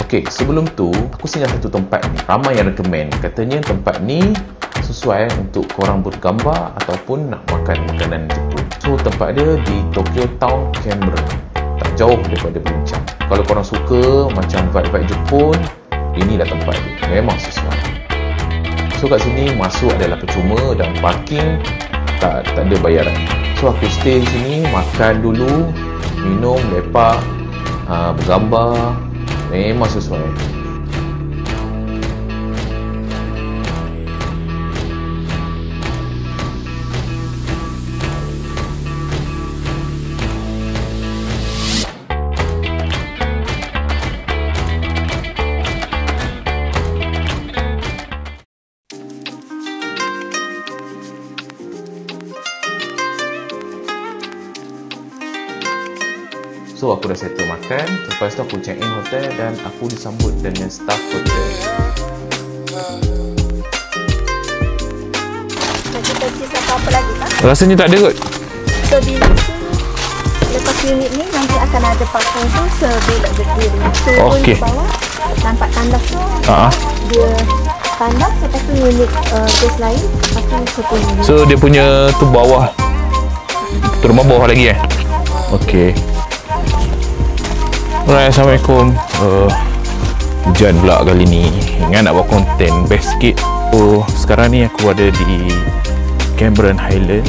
Okey, sebelum tu aku singgah satu tempat ni. Ramai yang recommend, katanya tempat ni sesuai untuk korang bergambar ataupun nak makan makanan Jepun. So tempat dia di Tokyo Town, Canberra, tak jauh daripada Bincang. Kalau korang suka macam vibe-vibe Jepun, inilah tempat dia, memang sesuai. So kat sini masuk adalah percuma dan parking tak ada bayaran. So aku stay di sini, makan dulu, minum, lepak, bergambar, memang sesuai. So aku dah settle makan, lepas tu aku check in hotel dan aku disambut dengan staff hotel. Nak kita sis apa-apa lagi tak? Rasanya tak ada kot. So bila lepas unit ni nanti akan ada parking tu sebelah berdiri. Turun Okey. ke bawah, nampak tandas tu. Dia tandas, lepas tu unit gas lain, lepas tu satu unit. So dia punya tu bawah, tu rumah bawah lagi Okey. Alright, Assalamualaikum. Hujan pula kali ni. Ingat nak buat konten best sikit. So sekarang ni aku ada di Cameron Highland,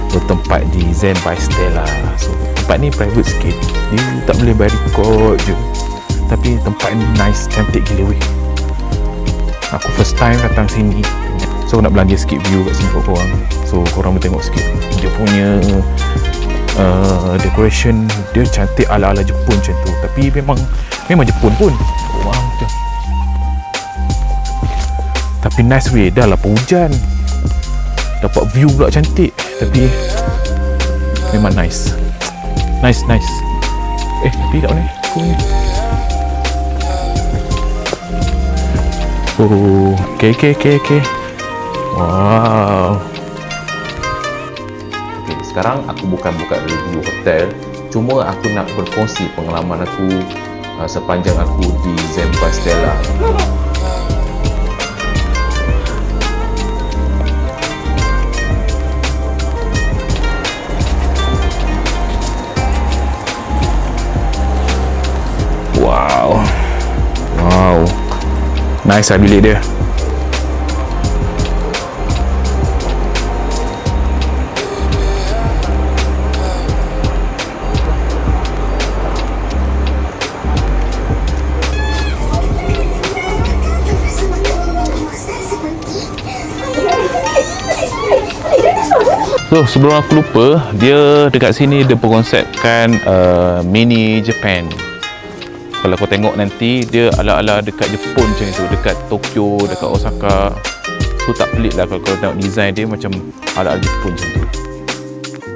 bertempat di Zen by Stella. So tempat ni private sikit, dia tak boleh bayar record je, tapi tempat ni nice, cantik gila weh. Aku first time datang sini, so nak belanja sikit view kat sini kat korang. So korang boleh tengok sikit dia punya decoration, dia cantik ala-ala Jepun macam tu, tapi memang Jepun pun. Tapi nice weh, dah lah hujan, dapat view pula cantik, tapi memang nice. Tapi kat mana aku ni? Oh, okay. Wow. Sekarang aku bukan buka review hotel, cuma aku nak berkongsi pengalaman aku sepanjang aku di Zen by Stella. Wow, nice lah bilik dia. So sebelum aku lupa, dia dekat sini dia berkonsepkan mini Japan. Kalau kau tengok nanti, dia ala-ala dekat Jepun macam itu, dekat Tokyo, dekat Osaka. So tak pelik lah kalau kau tengok design dia macam ala-ala Jepun macam tu.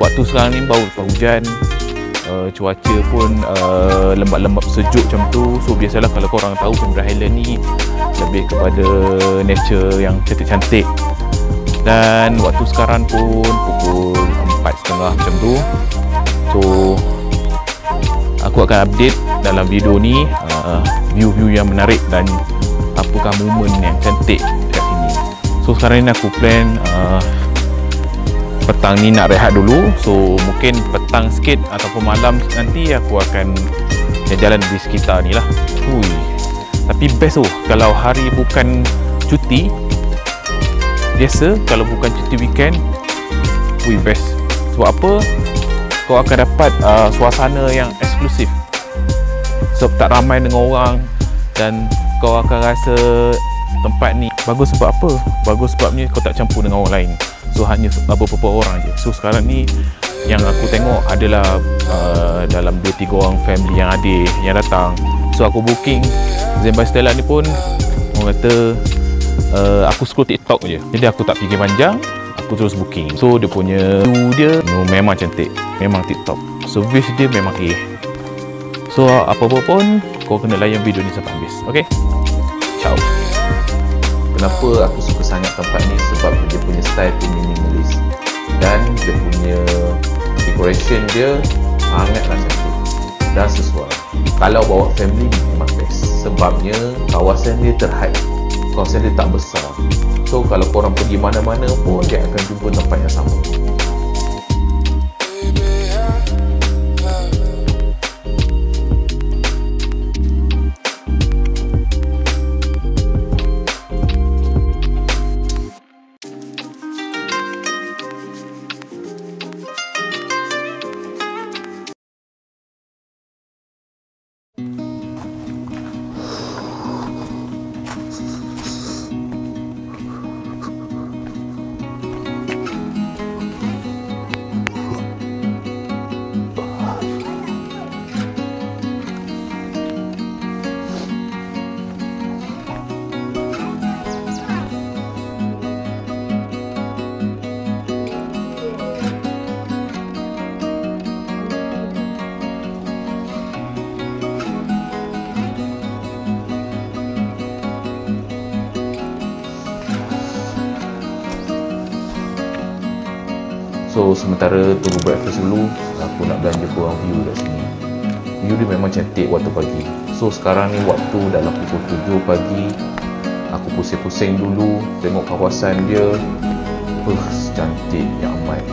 Waktu sekarang ni baru lepas hujan, cuaca pun lembap-lembap sejuk macam tu. So biasalah kalau korang tahu Cameron Highland ni lebih kepada nature yang cantik-cantik. Dan waktu sekarang pun pukul 4.30 macam tu. So aku akan update dalam video ni view-view yang menarik dan apakah momen yang cantik kat sini. So sekarang ni aku plan petang ni nak rehat dulu. So mungkin petang sikit ataupun malam nanti aku akan jalan di sekitar ni lah. Tapi best tu kalau hari bukan cuti biasa, kalau bukan cuti weekend, best. Sebab apa? Kau akan dapat suasana yang eksklusif, sebab tak ramai dengan orang, dan kau akan rasa tempat ni bagus. Sebab apa? Bagus sebabnya kau tak campur dengan orang lain. So hanya beberapa orang je. So sekarang ni yang aku tengok adalah dalam 2-3 orang family yang adik yang datang. So aku booking Zen by Stella ni pun, orang kata aku scroll TikTok je, jadi aku tak fikir panjang, aku terus booking. So dia punya view dia memang cantik, memang TikTok. Service dia memang So apa-apa pun kau kena layan video ni sampai habis. Okay, ciao. Kenapa aku suka sangat tempat ni? Sebab dia punya style tu minimalis dan dia punya decoration dia sangatlah cantik dan sesuai. Kalau bawa family memang best, sebabnya kawasan dia terhad, kawasan dia tak besar. So kalau korang pergi mana-mana pun dia akan jumpa tempat yang sama. So sementara tunggu breakfast dulu, aku nak belanja korang view kat sini. View dia memang cantik waktu pagi. So sekarang ni waktu dalam pukul 7 pagi. Aku pusing-pusing dulu tengok kawasan dia. Cantik yang amat.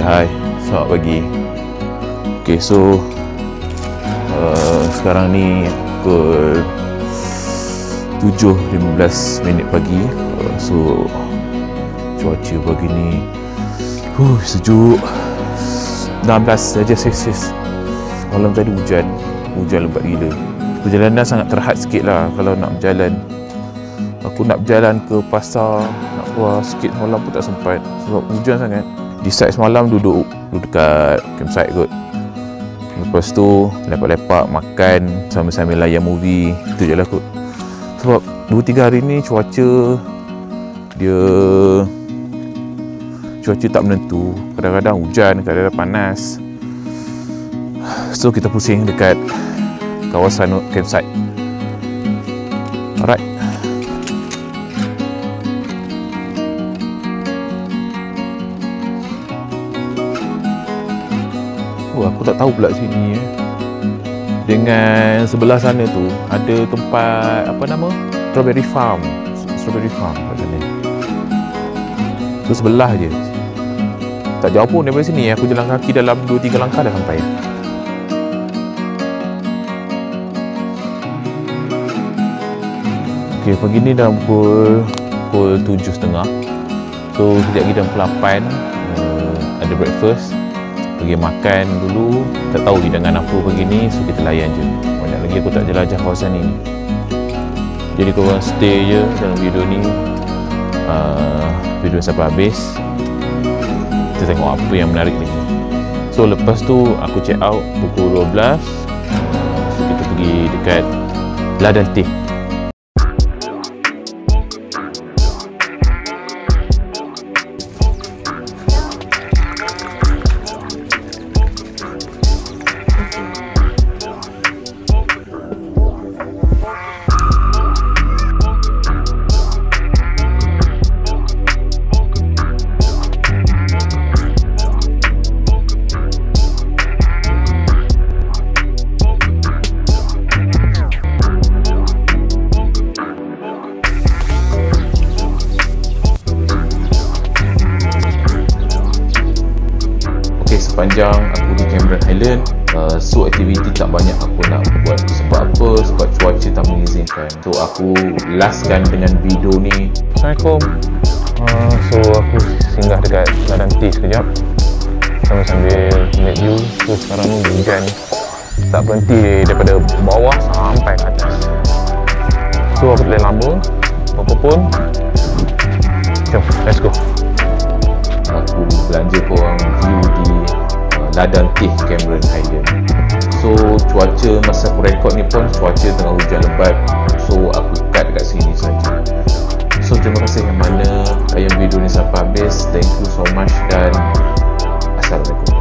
Hai, selamat pagi. Okay, so sekarang ni pukul 7.15 pagi. So cuaca pagi ni sejuk, 16 saja Celsius. Malam tadi hujan lebat gila. Perjalanan sangat terhad sikit lah kalau nak berjalan. Aku nak berjalan ke pasar, nak keluar sikit malam pun tak sempat sebab hujan sangat. Decide semalam duduk dekat campsite kot. Lepas tu lepak-lepak, makan sambil-sambil layan movie. Itu je lah kot. Sebab 2-3 hari ni cuaca tak menentu. Kadang-kadang hujan, kadang-kadang panas. So kita pusing dekat kawasan campsite. Alright. Aku tak tahu pula sini dengan sebelah sana tu ada tempat apa nama? Strawberry farm kat sana. Tu sebelah je. Tak jauh pun daripada sini. Aku jalan kaki dalam 2-3 langkah dah sampai. Okey, pagi ni dah pukul 7.30. So sekejap lagi dah pukul 8. Ada breakfast. Pergi makan dulu. Tak tahu hidangan apa pagi ni, so kita layan je. Banyak lagi aku tak jelajah kawasan ni. Jadi korang stay je dalam video ni, video sampai habis. Kita tengok apa yang menarik lagi. So lepas tu aku check out pukul 12. So kita pergi dekat Ladang Teh. Okay, sepanjang aku di Cameron Highland, so aktiviti tak banyak aku nak buat. Sebab apa? Sebab cuaca tak mengizinkan. So aku lastkan dengan video ni. Assalamualaikum. So aku singgah dekat ladang tea sekejap sambil make view. So sekarang ni hujan tak berhenti daripada bawah sampai ke atas. So aku tak boleh lama apa pun. Jom, let's go. Aku belanja korang view di ladang teh Cameron Highland. So cuaca masa aku rekod ni pun cuaca tengah hujan lebat. So aku cut dekat sini saja. So terima kasih yang mana layan video ni sampai habis. Thank you so much dan Assalamualaikum.